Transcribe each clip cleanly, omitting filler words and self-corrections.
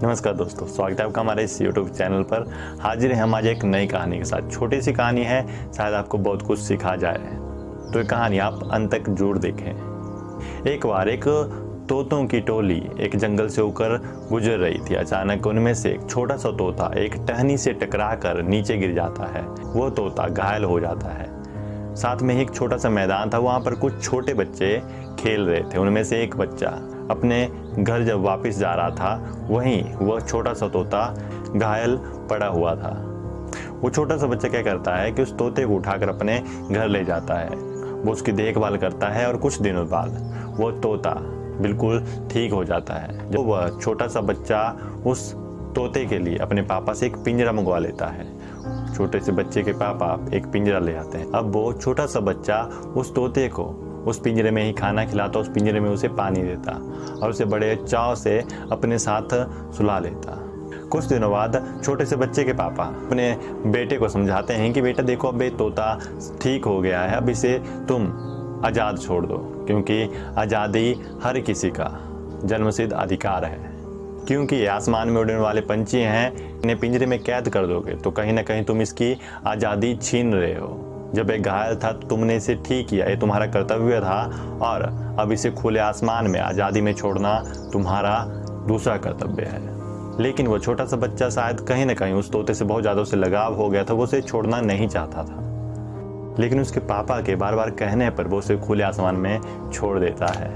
नमस्कार दोस्तों, स्वागत है आपका हमारे इस YouTube चैनल पर। हाजिर हैं हम आज एक नई कहानी के साथ। छोटी सी कहानी है, शायद आपको बहुत कुछ सिखा जाए। तो ये कहानी आप अंत तक जरूर देखें। एक बार एक तोतों की टोली एक जंगल से होकर गुजर रही थी। अचानक उनमें से एक छोटा सा तोता एक टहनी से टकरा कर नीचे गिर जाता है। वो तोता घायल हो जाता है। साथ में ही एक छोटा सा मैदान था, वहाँ पर कुछ छोटे बच्चे खेल रहे थे। उनमें से एक बच्चा अपने घर जब वापस जा रहा था, वहीं वह छोटा सा तोता घायल पड़ा हुआ था। वो छोटा सा बच्चा क्या करता है कि उस तोते को उठाकर अपने घर ले जाता है। वो उसकी देखभाल करता है और कुछ दिनों बाद वो तोता बिल्कुल ठीक हो जाता है। जब वह छोटा सा बच्चा उस तोते के लिए अपने पापा से एक पिंजरा मंगवा लेता है। छोटे से बच्चे के पापा एक पिंजरा ले आते हैं। अब वो छोटा सा बच्चा उस तोते को उस पिंजरे में ही खाना खिलाता, उस पिंजरे में उसे पानी देता और उसे बड़े चाव से अपने साथ सुला लेता। कुछ दिनों बाद छोटे से बच्चे के पापा अपने बेटे को समझाते हैं कि बेटा देखो, अब ये तोता ठीक हो गया है, अब इसे तुम आज़ाद छोड़ दो, क्योंकि आज़ादी हर किसी का जन्मसिद्ध अधिकार है। क्योंकि ये आसमान में उड़ने वाले पंछी हैं, इन्हें पिंजरे में कैद कर दोगे तो कहीं ना कहीं तुम इसकी आज़ादी छीन रहे हो। जब एक घायल था तो तुमने इसे ठीक किया, ये तुम्हारा कर्तव्य था, और अब इसे खुले आसमान में आज़ादी में छोड़ना तुम्हारा दूसरा कर्तव्य है। लेकिन वो छोटा सा बच्चा शायद कहीं ना कहीं उस तोते से बहुत ज़्यादा उसे लगाव हो गया था। वो उसे छोड़ना नहीं चाहता था, लेकिन उसके पापा के बार बार कहने पर वो उसे खुले आसमान में छोड़ देता है।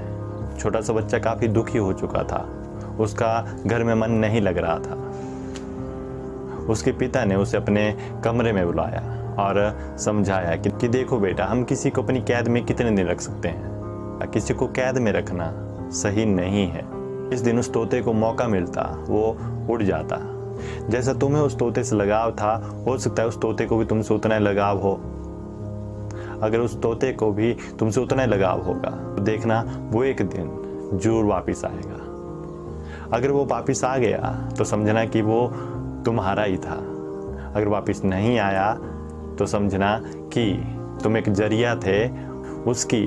छोटा सा बच्चा काफ़ी दुखी हो चुका था, उसका घर में मन नहीं लग रहा था। उसके पिता ने उसे अपने कमरे में बुलाया और समझाया कि देखो बेटा, हम किसी को अपनी कैद में कितने दिन रख सकते हैं, किसी को कैद में रखना सही नहीं है। इस दिन उस तोते को मौका मिलता, वो उड़ जाता। जैसा तुम्हें उस तोते से लगाव था, हो सकता है उस तोते को भी तुमसे उतना ही लगाव हो। अगर उस तोते को भी तुमसे उतना ही लगाव होगा तो देखना वो एक दिन जरूर वापिस आएगा। अगर वो वापिस आ गया तो समझना कि वो तुम्हारा ही था। अगर वापिस नहीं आया तो समझना कि तुम एक जरिया थे उसकी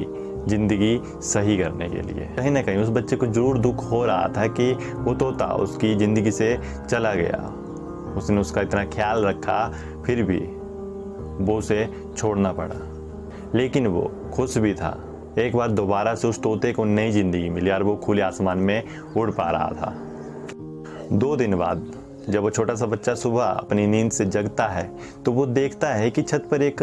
ज़िंदगी सही करने के लिए। कहीं ना कहीं उस बच्चे को जरूर दुख हो रहा था कि वो तोता उसकी ज़िंदगी से चला गया। उसने उसका इतना ख्याल रखा, फिर भी वो उसे छोड़ना पड़ा। लेकिन वो खुश भी था। एक बार दोबारा से उस तोते को नई ज़िंदगी मिली और वो खुले आसमान में उड़ पा रहा था। 2 दिन बाद जब वो छोटा सा बच्चा सुबह अपनी नींद से जगता है तो वो देखता है कि छत पर एक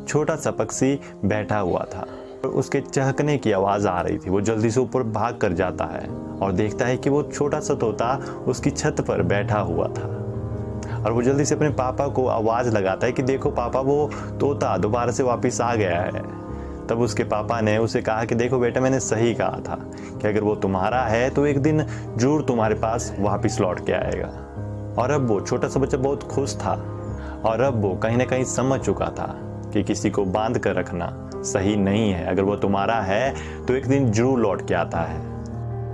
छोटा सा पक्षी बैठा हुआ था। उसके चहकने की आवाज़ आ रही थी। वो जल्दी से ऊपर भाग कर जाता है और देखता है कि वो छोटा सा तोता उसकी छत पर बैठा हुआ था। और वो जल्दी से अपने पापा को आवाज़ लगाता है कि देखो पापा, वो तोता दोबारा से वापस आ गया है। तब उसके पापा ने उसे कहा कि देखो बेटा, मैंने सही कहा था कि अगर वो तुम्हारा है तो एक दिन जरूर तुम्हारे पास वापस लौट के आएगा। और अब वो छोटा सा बच्चा बहुत खुश था और अब वो कहीं ना कहीं समझ चुका था कि किसी को बांध कर रखना सही नहीं है। अगर वो तुम्हारा है तो एक दिन जरूर लौट के आता है।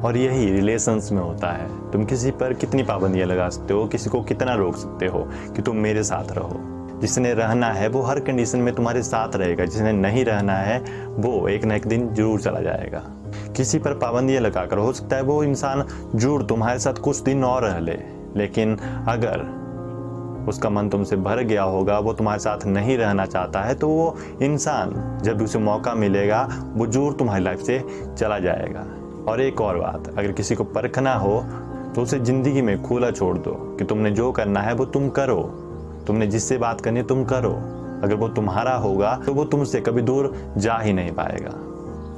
और यही रिलेशंस में होता है। तुम किसी पर कितनी पाबंदियां लगा सकते हो, किसी को कितना रोक सकते हो कि तुम मेरे साथ रहो। जिसने रहना है वो हर कंडीशन में तुम्हारे साथ रहेगा, जिसने नहीं रहना है वो एक ना एक दिन जरूर चला जाएगा। किसी पर पाबंदियां लगाकर हो सकता है वो इंसान जरूर तुम्हारे साथ कुछ दिन और रह ले, लेकिन अगर उसका मन तुमसे भर गया होगा, वो तुम्हारे साथ नहीं रहना चाहता है, तो वो इंसान जब भी उसे मौका मिलेगा वो जरूर तुम्हारी लाइफ से चला जाएगा। और एक और बात, अगर किसी को परखना हो तो उसे ज़िंदगी में खुला छोड़ दो कि तुमने जो करना है वो तुम करो, तुमने जिससे बात करनी है तुम करो। अगर वो तुम्हारा होगा तो वो तुमसे कभी दूर जा ही नहीं पाएगा।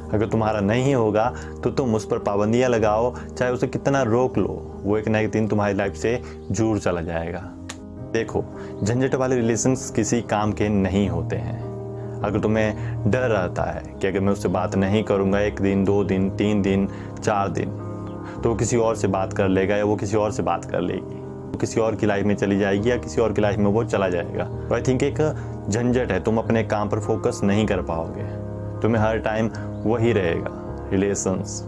अगर तुम्हारा नहीं होगा तो तुम उस पर पाबंदियां लगाओ, चाहे उसे कितना रोक लो, वो एक ना एक दिन तुम्हारी लाइफ से जरूर चला जाएगा। देखो, झंझट वाले रिलेशंस किसी काम के नहीं होते हैं। अगर तुम्हें डर रहता है कि अगर मैं उससे बात नहीं करूंगा 1 दिन, 2 दिन, 3 दिन, 4 दिन, तो वो किसी और से बात कर लेगा या वो किसी और से बात कर लेगी, वो किसी और की लाइफ में चली जाएगी या किसी और की लाइफ में वो चला जाएगा। तो आई थिंक एक झंझट है, तुम अपने काम पर फोकस नहीं कर पाओगे। तुम्हें हर टाइम वही रहेगा रिलेशंस।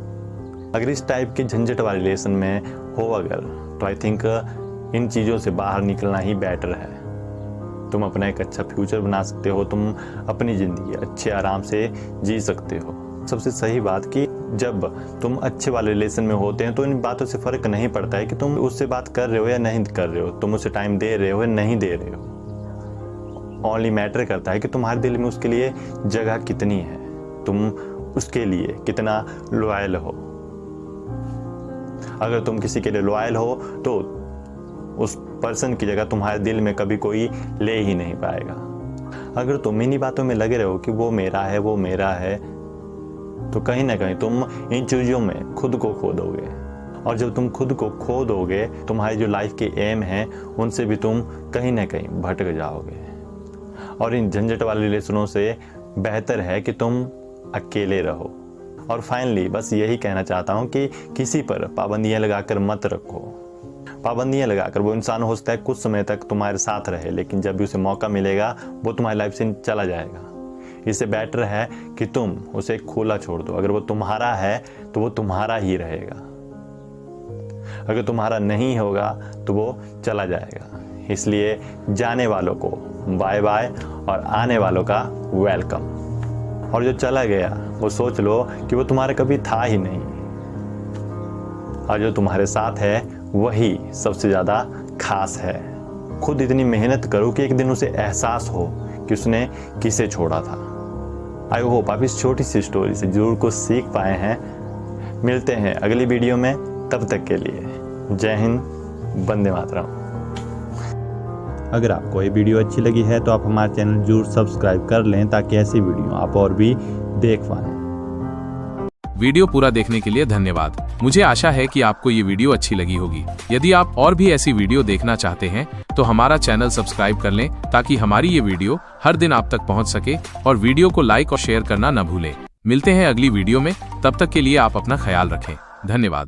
अगर इस टाइप के झंझट वाले रिलेशन में हो अगर, तो आई थिंक इन चीज़ों से बाहर निकलना ही बेटर है। तुम अपना एक अच्छा फ्यूचर बना सकते हो, तुम अपनी ज़िंदगी अच्छे आराम से जी सकते हो। सबसे सही बात कि जब तुम अच्छे वाले रिलेशन में होते हैं तो इन बातों से फ़र्क नहीं पड़ता है कि तुम उससे बात कर रहे हो या नहीं कर रहे हो, तुम उसे टाइम दे रहे हो या नहीं दे रहे हो। ओनली मैटर करता है कि तुम्हारे दिल में उसके लिए जगह कितनी है, तुम उसके लिए कितना लॉयल हो। अगर तुम किसी के लिए लॉयल हो तो उस पर्सन की जगह तुम्हारे दिल में कभी कोई ले ही नहीं पाएगा। अगर तुम इन्हीं बातों में लगे रहो कि वो मेरा है, वो मेरा है, तो कहीं ना कहीं तुम इन चीज़ों में खुद को खो दोगे। और जब तुम खुद को खो दोगे, तुम्हारी जो लाइफ के एम हैं उनसे भी तुम कहीं ना कहीं भटक जाओगे। और इन झंझट वाले रिलेशनों से बेहतर है कि तुम अकेले रहो। और फाइनली बस यही कहना चाहता हूँ कि किसी पर पाबंदियाँ लगाकर मत रखो। पाबंदियाँ लगाकर वो इंसान हो सकता है कुछ समय तक तुम्हारे साथ रहे, लेकिन जब भी उसे मौका मिलेगा वो तुम्हारी लाइफ से चला जाएगा। इससे बेटर है कि तुम उसे खुला छोड़ दो। अगर वो तुम्हारा है तो वो तुम्हारा ही रहेगा, अगर तुम्हारा नहीं होगा तो वो चला जाएगा। इसलिए जाने वालों को बाय बाय और आने वालों का वेलकम। और जो चला गया वो सोच लो कि वो तुम्हारा कभी था ही नहीं, और जो तुम्हारे साथ है वही सबसे ज़्यादा खास है। खुद इतनी मेहनत करो कि एक दिन उसे एहसास हो कि उसने किसे छोड़ा था। आई होप आप इस छोटी सी स्टोरी से जरूर कुछ सीख पाए हैं। मिलते हैं अगली वीडियो में, तब तक के लिए जय हिंद, वंदे मातरम। अगर आपको ये वीडियो अच्छी लगी है तो आप हमारे चैनल जरूर सब्सक्राइब कर लें ताकि ऐसी वीडियो आप और भी देख पाएं। वीडियो पूरा देखने के लिए धन्यवाद। मुझे आशा है कि आपको ये वीडियो अच्छी लगी होगी। यदि आप और भी ऐसी वीडियो देखना चाहते हैं तो हमारा चैनल सब्सक्राइब कर लें ताकि हमारी ये वीडियो हर दिन आप तक पहुंच सके, और वीडियो को लाइक और शेयर करना न भूलें। मिलते हैं अगली वीडियो में, तब तक के लिए आप अपना ख्याल रखें। धन्यवाद।